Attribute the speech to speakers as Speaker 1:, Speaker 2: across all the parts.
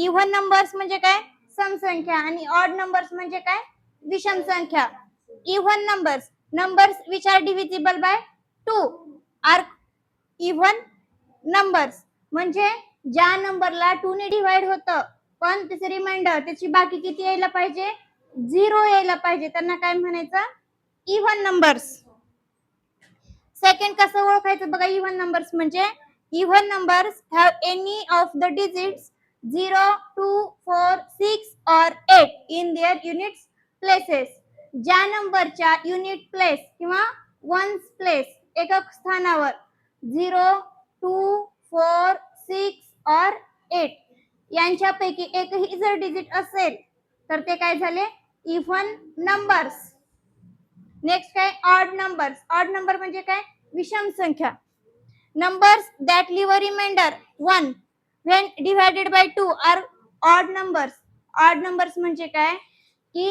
Speaker 1: Even numbers म्हणजे काय, समसंख्या, आणि ऑड नंबर्स म्हणजे काय, विषम संख्या. Even numbers which are divisible by 2 are even numbers. म्हणजे ज्या नंबरला 2 ने डिवाइड होतं पण त्याचे रिमाइंडर त्याची बाकी किती यायला पाहिजे, 0 यायला पाहिजे, त्यांना काय म्हणायचं, इव्हन नंबर्स. सेकंड कसं ओळखायचं बघा, इव्हन नंबर्स म्हणजे even numbers have any of the digits 0, 2, 4, 6 or 8 in their units places. ज्या नंबरच्या युनिट प्लेस किंवा वन्स प्लेस एकक स्थानावर 0, 2, 4, 6 or 8 यांच्यापैकी एकही जर डिजिट असेल तर ते काय झाले, इव्हन नंबर्स. नेक्स्ट काय, ऑड नंबर्स. ऑड नंबर म्हणजे काय, विषम संख्या. Numbers that leave a reminder 1 when divided by 2 are odd numbers. Odd numbers म्हणजे काय की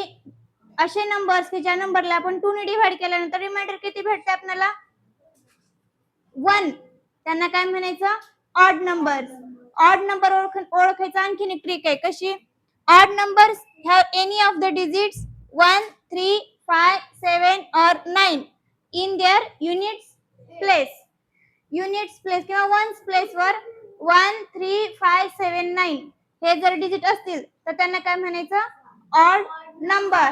Speaker 1: असे नंबर्स की ज्या नंबरला आपण 2 ने डिवाइड केल्यानंतर रिमाइंडर किती भेटते आपल्याला, 1, त्यांना काय म्हणायचं, ऑड नंबर्स. ऑड नंबर ओळखायचं आणखीन एक ट्रिक आहे, कशी, odd numbers have any of the digits 1, 3, 5, 7 or 9 in their units place. Units place किंवा वन्स प्लेस वर 1, 3, 5, 7, 9 हे जर डिजिट असतील तर त्यांना काय म्हणायचं, ऑड नंबर.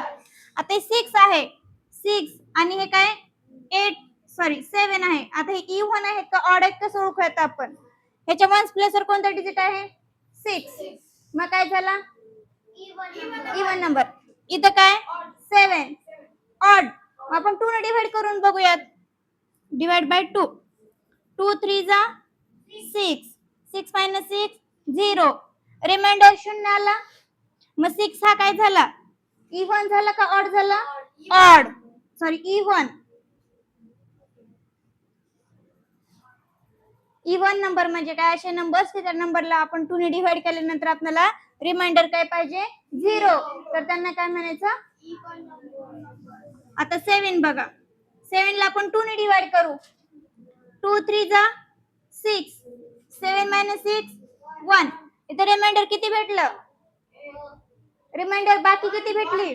Speaker 1: आता हे 6 आहे, 6 आणि हे काय 7 आहे. आता हे इव्हन आहेत का ऑड आहेत कसं ओळखायचं आपण, ह्याच्या वन्स प्लेस वर कोणता डिजिट आहे, 6, मग काय झाला, इव्हन नंबर. इथं काय 7, ऑड. आपण 2 ने डिवाइड करून बघूयात, डिवाइड बाय 2, 2 3 जा 6, 6 minus 6 0, रिमाइंडर 0 आला. मग 6 हा काय झाला, इव्हन झाला का ऑड झाला, odd, sorry even. Even number म्हणजे काय, असे नंबर्स की त्या नंबरला आपण 2 ने डिवाइड केल्यानंतर आपल्याला रिमाइंडर काय पाहिजे, 0, तर त्यांना काय म्हणायचं. आता 7 बघा, 7 ला आपण 2 ने डिवाइड करू, 2 3 जा 6, 7 minus 6 1, इथे रिमाइंडर किती भेटलं, रिमाइंडर बाकी किती भेटली,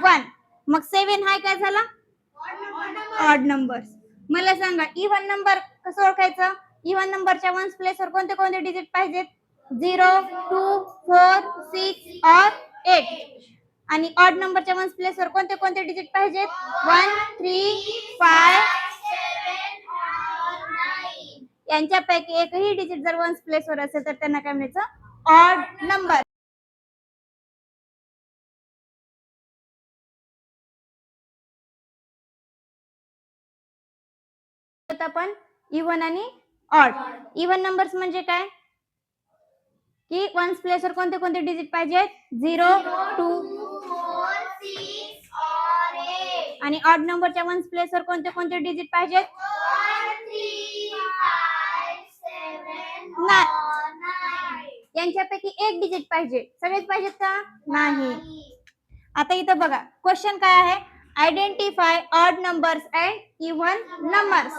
Speaker 1: 1, मग 7 हा काय झाला, ऑड नंबर्स. मला सांगा इव्हन नंबर कसं ओळखायचं, इव्हन नंबरच्या वन्स प्लेस वर कोणते कोणते डिजिट पाहिजेत, 0, 2, 4, 6 or 8, आणि ऑड नंबरच्या वन्स प्लेस वर कोणते कोणते डिजिट पाहिजेत, 1, 3, 5, यांच्यापैकी एकही डिजिट जर वन्स प्लेस वर असेल तर त्यांना काय म्हणायचं, ऑड नंबर. आपण इव्हन आणि ऑड. इव्हन नंबर्स म्हणजे काय की वन्स प्लेस वर कोणते कोणते डिजिट पाहिजेत, 0, 2, 4, 6 or 8, आणि ऑड नंबरच्या वन्स प्लेस वर कोणते कोणते डिजिट पाहिजेत, 1, 3, 5, 7 or 9, यांच्यापैकी एक डिजिट पाहिजे, सगळेच पाहिजेत का, नाही. आता इथं बघा क्वेश्चन काय आहे, identify odd numbers and even numbers.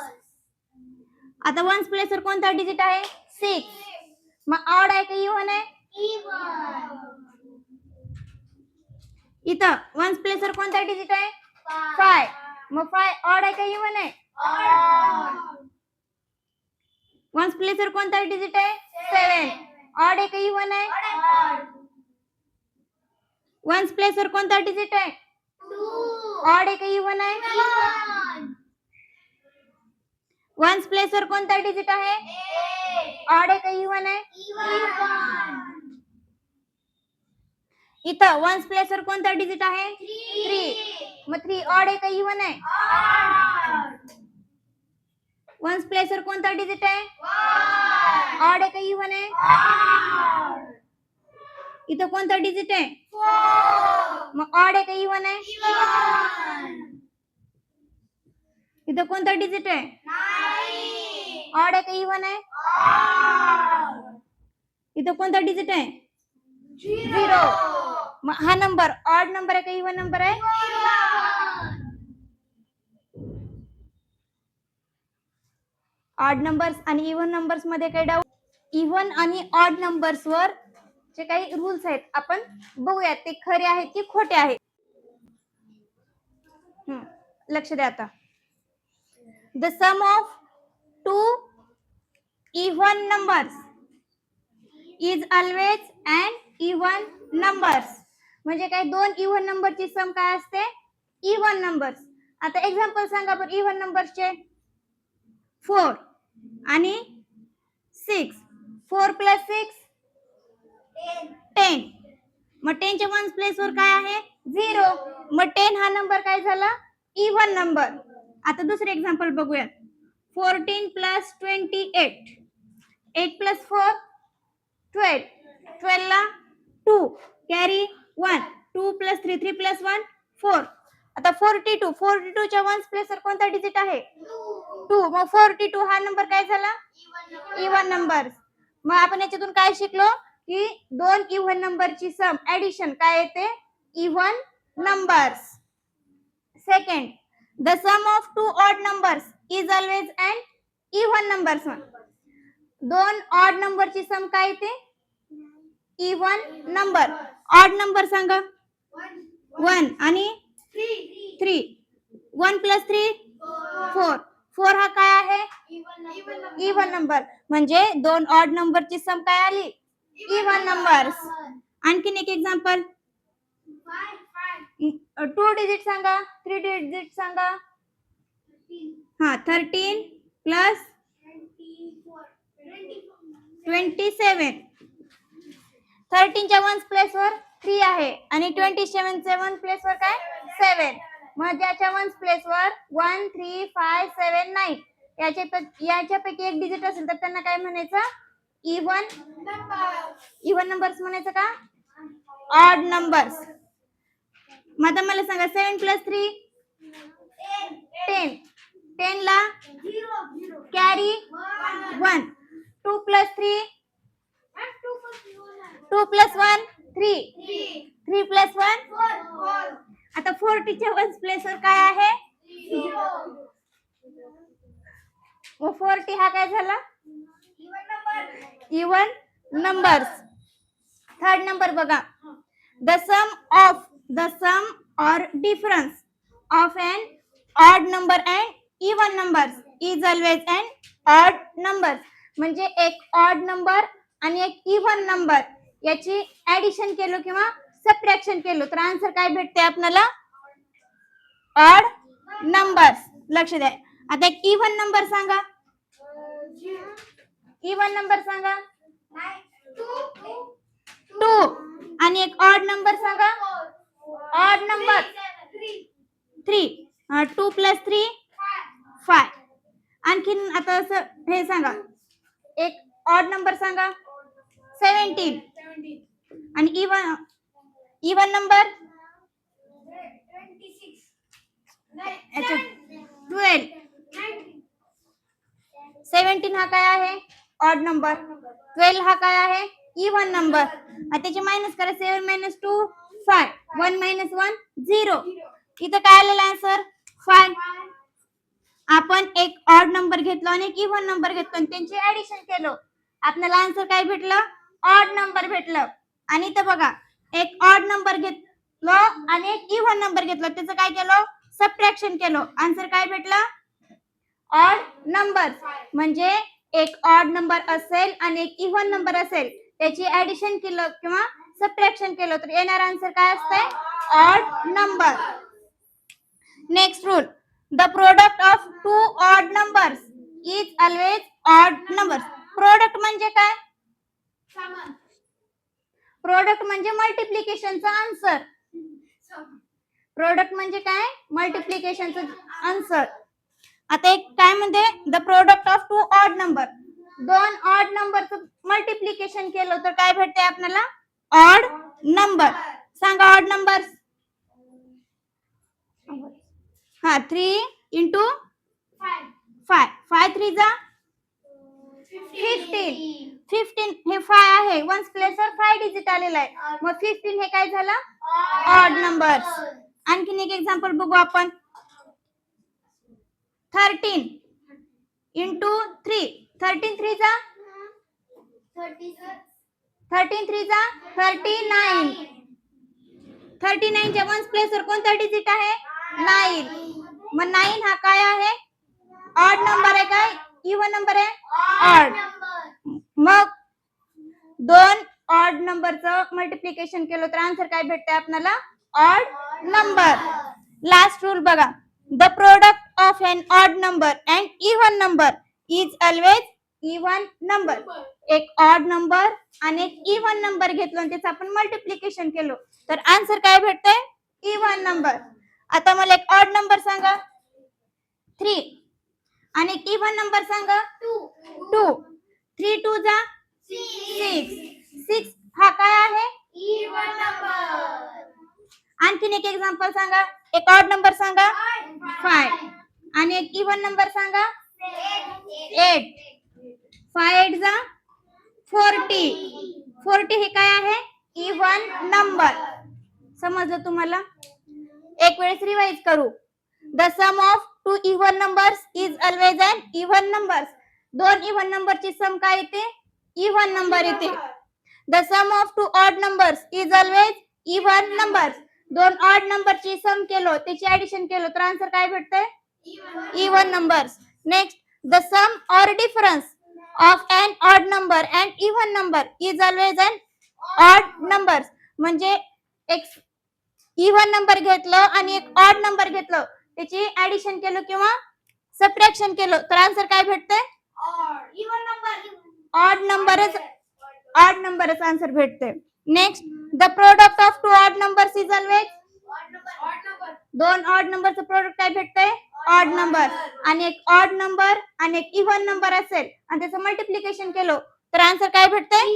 Speaker 1: आता वन्स प्लेस वर कोणता डिजिट आहे, 6, मग ऑड आहे का इव्हन आहे, इव्हन. इथं वन्स प्लेस वर कोणता डिजिट आहे, 5, मग 5 ऑड आहे का इव्हन आहे, ऑड. वन्स प्लेस वर कोणता डिजिट आहे, 7, ऑड आहे का इव्हन आहे, ऑड. वन्स प्लेस वर कोणता डिजिट आहे, 2, ऑड आहे का इव्हन आहे, इव्हन. वन्स प्लेस वर कोणता डिजिट आहे, 8, ऑड आहे का इव्हन आहे, इव्हन. इथं वन्स प्लेस वर कोणता डिजिट आहे, 3, मग 3 ऑड आहे का इव्हन आहे, ऑड. वन्स प्लेस वर कोणता डिजिट आहे, 1, ऑड आहे का इव्हन आहे, ऑड. इथं कोणता डिजिट आहे, 4, मग ऑड आहे का इव्हन आहे, इव्हन. इथं कोणता डिजिट आहे, 9, ऑड आहे का इव्हन आहे, ऑड. इथं कोणता डिजिट आहे, 0, मग हा नंबर ऑड नंबर आहे का इव्हन नंबर आहे, इव्हन. ऑड नंबर्स आणि इव्हन नंबर्स मध्ये काय डाऊट, इव्हन आणि ऑड नंबर्स वर जे काही रूल्स आहेत आपण बघूयात ते खरे आहेत की खोटे आहेत. लक्ष द्या आता. The sum of two even numbers is always and even numbers. म्हणजे काय, दोन इव्हन नंबरची सम काय असते? Even numbers. आता एक्झाम्पल सांगा पण इव्हन नंबर्सचे. 4 आणि 6. 4 + 6 10. मग 10 च्या वन्स प्लेस वर काय आहे? 0. मग 10 हा नंबर काय झाला? Even number. आता दुसरे एक्झाम्पल बघूया. 14 + 28. 8 + 4 12. 12 ला 2 कॅरी 1. 2 + 3 3 + 1 4. आता 42 च्या वन्स प्लेस वर कोणता डिजिट आहे? 2. मग 42 हा नंबर काय झाला? Even number. मग आपण याच्यातून काय शिकलो की दोन इव्हन नंबरची सम ऍडिशन काय येते? Even numbers. Second, the sum of two odd numbers is always and even numbers. दोन ऑड नंबरची सम काय येते? Even number. ऑड नंबर सांगा. 1 आणि 3. 1 + 3 4. 4 हा काय आहे? Even number. म्हणजे दोन ऑड नंबरची सम काय आली? Even numbers. आणखीन एक एक्झाम्पल. 2 डिजिट सांगा, 3 डिजिट सांगा. 13 + 27. 13 च्या वन्स प्लेस वर 3 आहे आणि 27 च्या वन्स प्लेस वर काय? 7. मग ज्याच्या वन्स प्लेस वर 1 3 5 7 9 याच्यापैकी एक डिजिट असेल तर त्यांना काय म्हणायचं? इव्हन नंबर्स म्हणायचं का? Odd numbers. मग आता मला सांगा 7 + 3 10. 10 ला कॅरी 1. 2 + 3 2 + 1 3. 3 + 1 4. आता 40 च्या वन्स प्लेस वर काय आहे? 40 हा काय झाला? Even numbers. थर्ड नंबर बघा. The sum or difference of an odd number and even numbers is always an odd number. म्हणजे एक ऑड नंबर आणि एक इव्हन नंबर याची ऍडिशन केलो किंवा सबट्रॅक्शन केलो तर आन्सर काय भेटते आपल्याला? Odd numbers. लक्ष द्या. आता एक इव्हन नंबर सांगा. इव्हन नंबर सांगा. 2. आणि एक ऑड नंबर सांगा. Odd number 3. 2 + 3 5. आणखीन आता हे सांगा. एक ऑड नंबर सांगा. 17. आणि इव्हन नंबर 12. 17 हा काय आहे? Odd number. 12 हा काय आहे? Even number. त्याचे मायनस करा. 7 - 2 5. 1 - 1 0. इथं काय आलेला आन्सर? 5. आपण एक ऑड नंबर घेतलो आणि एक इव्हन नंबर घेतलो आणि त्यांची ऍडिशन केलं. आपल्याला आन्सर काय भेटलं? ऑड नंबर भेटलं. आणि इथं बघा, एक ऑड नंबर घेतलो आणि एक इव्हन नंबर घेतलो, त्याचं काय केलं? सबट्रॅक्शन केलं. आन्सर काय भेटलं? Odd number. म्हणजे एक ऑड नंबर असेल आणि एक इव्हन नंबर असेल त्याची ऍडिशन केलं किंवा सबट्रॅक्शन केलं तर येणार आन्सर काय असते? Odd number. Next rule. The product of two odd numbers is always odd numbers. Product म्हणजे काय? प्रोडक्ट म्हणजे मल्टिप्लिकेशनचा आन्सर. प्रोडक्ट म्हणजे काय? मल्टिप्लिकेशनचा आन्सर. आता एक काय म्हणते? The product of two odd number. दोन ऑड नंबरचं मल्टिप्लिकेशन केलं तर काय भेटते आपल्याला? Odd number. सांगा ऑड नंबर. 3 × 5. 5 3 जा 15. 15 हे 5 आहे. वन्स प्लेस वर 5 डिजिट आलेला आहे. मग 15 हे काय झालं? Odd numbers. आणखीन एक एक्झाम्पल बघू आपण. 13 × 3. 13 3 जा 13 3 जा 39. 39 च्या वन्स प्लेसवर कोणता डिजिट आहे 9. मग 9 हा काय आहे ऑड नंबर आहे काय इव्हन नंबर आहे ऑड. मग दोन ऑड नंबरचं मल्टिप्लिकेशन केलं तर आन्सर काय भेटतंय आपल्याला ऑड नंबर. लास्ट रूल बघा. The product of an odd number and even number is always even number. एक ऑड नंबर आणि एक इव्हन नंबर घेतलो आणि त्याचं आपण मल्टिप्लिकेशन केलं तर आन्सर काय भेटतंय इव्हन नंबर. आता मला एक ऑड नंबर सांगा 3 आणि एक इव्हन नंबर सांगा 2. 3 2 जा 6. 6 हा काय आहे इव्हन नंबर. आणखीन एक एक्झाम्पल सांगा. एक ऑड नंबर सांगा 5 आणि एक इव्हन नंबर सांगा 8. 5 8 जा 40. 40 हे काय आहे इव्हन नंबर. समजलं तुम्हाला. एक वेळेस रिवाइज करू. The sum of two even numbers is always an even numbers. दोन इव्हन नंबरची सम काय येते इव्हन नंबर येते. The sum of two odd numbers is always even numbers. दोन ऑड नंबरची सम केलो त्याची ऍडिशन केलो तर आन्सर काय भेटतंय even numbers. Next the sum or difference of an odd number and even number is always an odd numbers. म्हणजे एक इव्हन नंबर घेतलं आणि एक ऑड नंबर घेतलं त्याची ऍडिशन केलं किंवा सबट्रॅक्शन केलं तर आन्सर काय भेटतंय ऑड नंबरच आन्सर भेटते. Next the product of two odd numbers is always दोन ऑड नंबरचं प्रोडक्ट काय भेटतंय ऑड नंबर. आणि एक ऑड नंबर आणि एक इव्हन नंबर असेल आणि त्याचं मल्टिप्लिकेशन केलं तर आन्सर काय भेटतंय